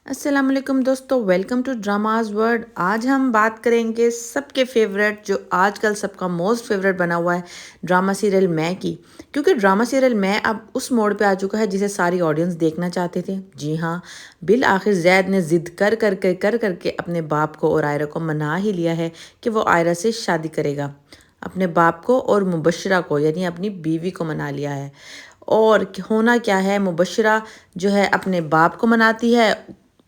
السلام علیکم دوستو، ویلکم ٹو ڈراماز ورڈ۔ آج ہم بات کریں گے سب کے فیوریٹ، جو آج کل سب کا موسٹ فیوریٹ بنا ہوا ہے، ڈرامہ سیریل میں کی۔ کیونکہ ڈرامہ سیریل میں اب اس موڈ پہ آ چکا ہے جسے ساری آڈینس دیکھنا چاہتے تھے۔ جی ہاں، بالآخر زید نے ضد کر کے اپنے باپ کو اور آئرہ کو منا ہی لیا ہے کہ وہ آئرہ سے شادی کرے گا۔ اپنے باپ کو اور مبشرہ کو، یعنی اپنی بیوی کو منا لیا ہے۔ اور ہونا کیا ہے، مبشرہ جو ہے اپنے باپ کو مناتی ہے۔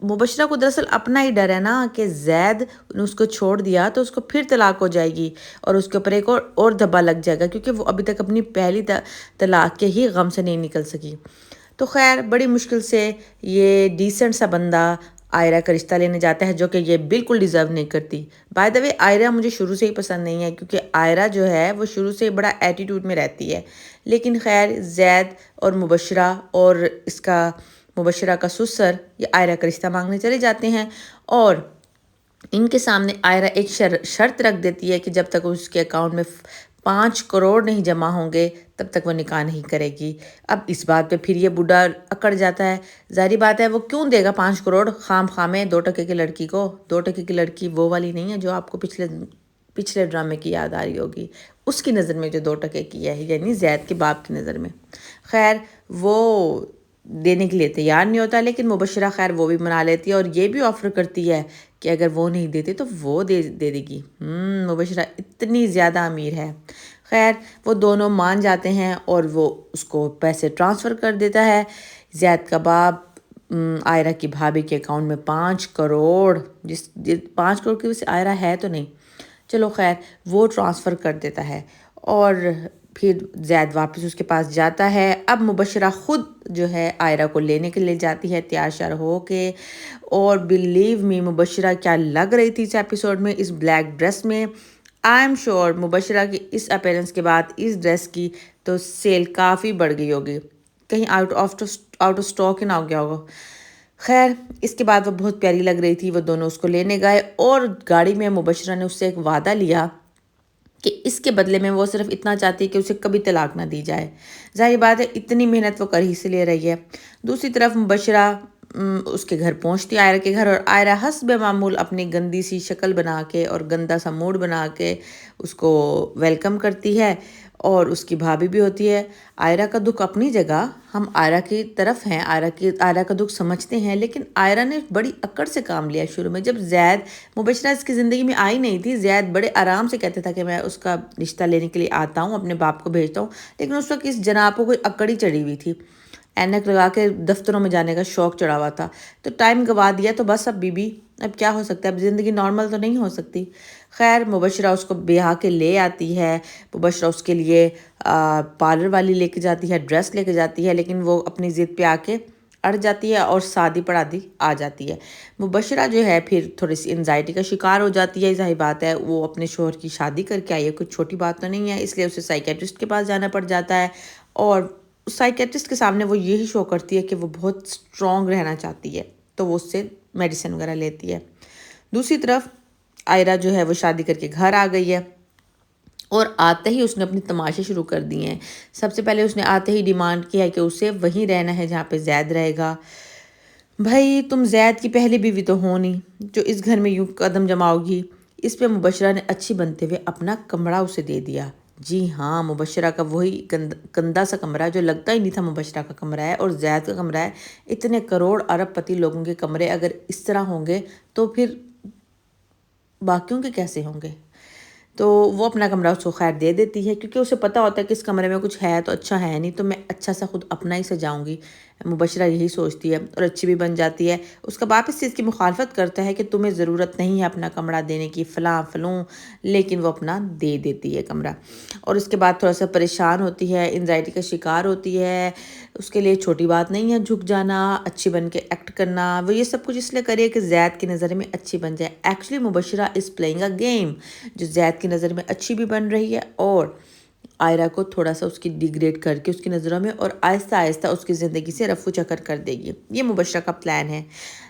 مبشرہ کو دراصل اپنا ہی ڈر ہے نا کہ زید نے اس کو چھوڑ دیا تو اس کو پھر طلاق ہو جائے گی اور اس کے اوپر ایک اور دھبا لگ جائے گا، کیونکہ وہ ابھی تک اپنی پہلی طلاق کے ہی غم سے نہیں نکل سکی۔ تو خیر، بڑی مشکل سے یہ ڈیسنٹ سا بندہ آئرہ کا رشتہ لینے جاتا ہے، جو کہ یہ بالکل ڈیزرو نہیں کرتی۔ بائی دا وے، آئرہ مجھے شروع سے ہی پسند نہیں ہے، کیونکہ آئرہ جو ہے وہ شروع سے بڑا ایٹیٹیوڈ میں رہتی ہے۔ لیکن خیر، زید اور مبشرہ اور اس کا مبشرہ کا سسر یہ آئرہ کا رشتہ مانگنے چلے جاتے ہیں، اور ان کے سامنے آئرہ ایک شرط رکھ دیتی ہے کہ جب تک اس کے اکاؤنٹ میں 5 کروڑ نہیں جمع ہوں گے تب تک وہ نکاح نہیں کرے گی۔ اب اس بات پہ پھر یہ بوڑھا اکڑ جاتا ہے۔ ظاہری بات ہے، وہ کیوں دے گا 5 کروڑ خام خامے 2 ٹکے کی لڑکی کو؟ 2 ٹکے کی لڑکی وہ والی نہیں ہے جو آپ کو پچھلے ڈرامے کی یاد آ رہی ہوگی، اس کی نظر میں جو 2 ٹکے کی ہے، یعنی زید کے باپ کی نظر میں۔ خیر، وہ دینے کے لیے تیار نہیں ہوتا، لیکن مبشرہ خیر وہ بھی منا لیتی ہے اور یہ بھی آفر کرتی ہے کہ اگر وہ نہیں دیتے تو وہ دے دے گی۔ مبشرہ اتنی زیادہ امیر ہے۔ خیر، وہ دونوں مان جاتے ہیں اور وہ اس کو پیسے ٹرانسفر کر دیتا ہے۔ زید کا باپ آئرہ کی بھابھی کے اکاؤنٹ میں 5 کروڑ، 5 کروڑ کی وجہ سے آئرہ ہے تو نہیں، چلو خیر، وہ ٹرانسفر کر دیتا ہے۔ اور پھر زید واپس اس کے پاس جاتا ہے۔ اب مبشرہ خود جو ہے آئرہ کو لینے کے لیے جاتی ہے تیار شیار ہو کے، اور بلیو می، مبشرہ کیا لگ رہی تھی اس ایپیسوڈ میں اس بلیک ڈریس میں۔ آئی ایم شیور مبشرہ کی اس اپیرنس کے بعد اس ڈریس کی تو سیل کافی بڑھ گئی ہوگی، کہیں آؤٹ آف سٹاک ہی نہ ہو گیا ہوگا۔ خیر، اس کے بعد وہ بہت پیاری لگ رہی تھی۔ وہ دونوں اس کو لینے گئے اور گاڑی میں مبشرہ نے اس سے ایک وعدہ لیا کہ اس کے بدلے میں وہ صرف اتنا چاہتی ہے کہ اسے کبھی طلاق نہ دی جائے۔ ظاہر بات ہے، اتنی محنت وہ کر ہی سے لے رہی ہے۔ دوسری طرف مبشرہ اس کے گھر پہنچتی ہے، آئرہ کے گھر، اور آئرہ حسب معمول اپنی گندی سی شکل بنا کے اور گندا سا موڈ بنا کے اس کو ویلکم کرتی ہے، اور اس کی بھابھی بھی ہوتی ہے۔ آئرہ کا دکھ اپنی جگہ، ہم آئرہ کی طرف ہیں، آئرہ کا دکھ سمجھتے ہیں، لیکن آئرہ نے بڑی اکڑ سے کام لیا شروع میں۔ جب زید مبشرہ اس کی زندگی میں آئی نہیں تھی، زید بڑے آرام سے کہتا تھا کہ میں اس کا رشتہ لینے کے لیے آتا ہوں، اپنے باپ کو بھیجتا ہوں، لیکن اس وقت اس جناب کو کوئی اکڑی چڑھی ہوئی تھی، اینک لگا کے دفتروں میں جانے کا شوق چڑھا ہوا تھا، تو ٹائم گوا دیا تو بس اب بیوی، اب کیا ہو سکتا ہے، اب زندگی نارمل تو نہیں ہو سکتی۔ خیر، مبشرہ اس کو بیاہ کے لے آتی ہے۔ مبشرہ اس کے لیے پارلر والی لے کے جاتی ہے، ڈریس لے کے جاتی ہے، لیکن وہ اپنی ضد پہ آ کے اڑ جاتی ہے اور سادی پڑادی آ جاتی ہے۔ مبشرہ جو ہے پھر تھوڑی سی انزائٹی کا شکار ہو جاتی ہے۔ ظاہر بات ہے، وہ اپنے شوہر کی شادی کر کے آئی ہے، کچھ چھوٹی بات تو نہیں ہے، اس لیے اسے سائیکیٹرسٹ کے پاس جانا پڑ جاتا ہے، اور سائیکیٹرسٹ کے سامنے وہ یہی شو کرتی ہے کہ وہ بہت سٹرونگ رہنا چاہتی ہے، تو وہ اس سے میڈیسن وغیرہ لیتی ہے۔ دوسری طرف آئرہ جو ہے وہ شادی کر کے گھر آ گئی ہے، اور آتے ہی اس نے اپنی تماشے شروع کر دیے ہیں۔ سب سے پہلے اس نے آتے ہی ڈیمانڈ کیا ہے کہ اسے وہیں رہنا ہے جہاں پہ زید رہے گا۔ بھائی، تم زید کی پہلی بیوی تو ہو نہیں جو اس گھر میں یوں قدم جماؤ گی۔ اس پہ مبشرہ نے اچھی بنتے ہوئے اپنا کمرہ اسے دے دیا۔ جی ہاں، مبشرہ کا وہی گندا سا کمرہ جو لگتا ہی نہیں تھا مبشرہ کا کمرہ ہے اور زید کا کمرہ ہے۔ اتنے کروڑ ارب پتی لوگوں کے کمرے اگر اس طرح ہوں گے تو پھر باقیوں کے کیسے ہوں گے؟ تو وہ اپنا کمرہ اس کو خیر دے دیتی ہے، کیونکہ اسے پتہ ہوتا ہے کہ اس کمرے میں کچھ ہے تو اچھا ہے نہیں، تو میں اچھا سا خود اپنا ہی سجاؤں گی۔ مبشرہ یہی سوچتی ہے اور اچھی بھی بن جاتی ہے۔ اس کا باپ اس چیز کی مخالفت کرتا ہے کہ تمہیں ضرورت نہیں ہے اپنا کمرہ دینے کی، فلاں فلوں، لیکن وہ اپنا دے دیتی ہے کمرہ۔ اور اس کے بعد تھوڑا سا پریشان ہوتی ہے، انزائٹی کا شکار ہوتی ہے۔ اس کے لیے چھوٹی بات نہیں ہے جھک جانا، اچھی بن کے ایکٹ کرنا۔ وہ یہ سب کچھ اس لیے کرے کہ زید کی نظر میں اچھی بن جائے۔ Actually Mubashira is playing a game, جو زید کی نظر میں اچھی بھی بن رہی ہے اور آئرہ کو تھوڑا سا اس کی ڈیگریڈ کر کے اس کی نظروں میں، اور آہستہ آہستہ اس کی زندگی سے رفو چکر کر دے گی۔ یہ مبشرہ کا پلان ہے۔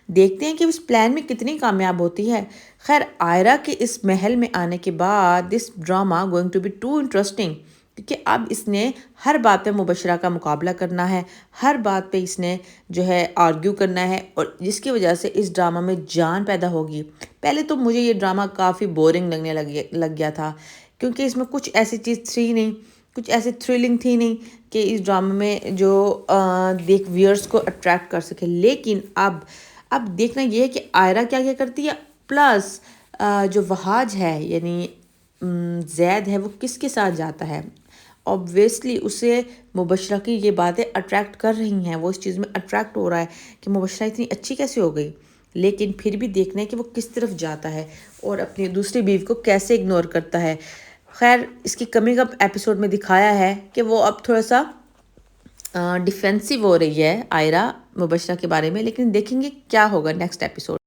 دیکھتے ہیں کہ اس پلان میں کتنی کامیاب ہوتی ہے۔ خیر، آئرہ کے اس محل میں آنے کے بعد this drama going to be too interesting, کیونکہ اب اس نے ہر بات پہ مبشرہ کا مقابلہ کرنا ہے، ہر بات پہ اس نے جو ہے آرگیو کرنا ہے، اور جس کی وجہ سے اس ڈرامہ میں جان پیدا ہوگی۔ پہلے تو مجھے یہ ڈرامہ کافی بورنگ لگنے لگ گیا تھا، کیونکہ اس میں کچھ ایسی چیز تھی نہیں، کچھ ایسی تھرلنگ تھی نہیں کہ اس ڈرامے میں جو دیکھ ویئرس کو اٹریکٹ کر سکے۔ لیکن اب دیکھنا یہ ہے کہ آئرہ کیا کیا کرتی ہے، پلس جو وہاج ہے یعنی زید ہے، وہ کس کے ساتھ جاتا ہے۔ اوبویسلی اسے مبشرہ کی یہ باتیں اٹریکٹ کر رہی ہیں، وہ اس چیز میں اٹریکٹ ہو رہا ہے کہ مبشرہ اتنی اچھی کیسے ہو گئی، لیکن پھر بھی دیکھنا ہے کہ وہ کس طرف جاتا ہے اور اپنی دوسری بیوی کو کیسے اگنور کرتا ہے۔ خیر اس کی کمنگ اپ ایپیسوڈ میں دکھایا ہے کہ وہ اب تھوڑا سا ڈیفینسو ہو رہی ہے آئرہ مبشرہ کے بارے میں، لیکن دیکھیں گے کیا ہوگا نیکسٹ ایپیسوڈ۔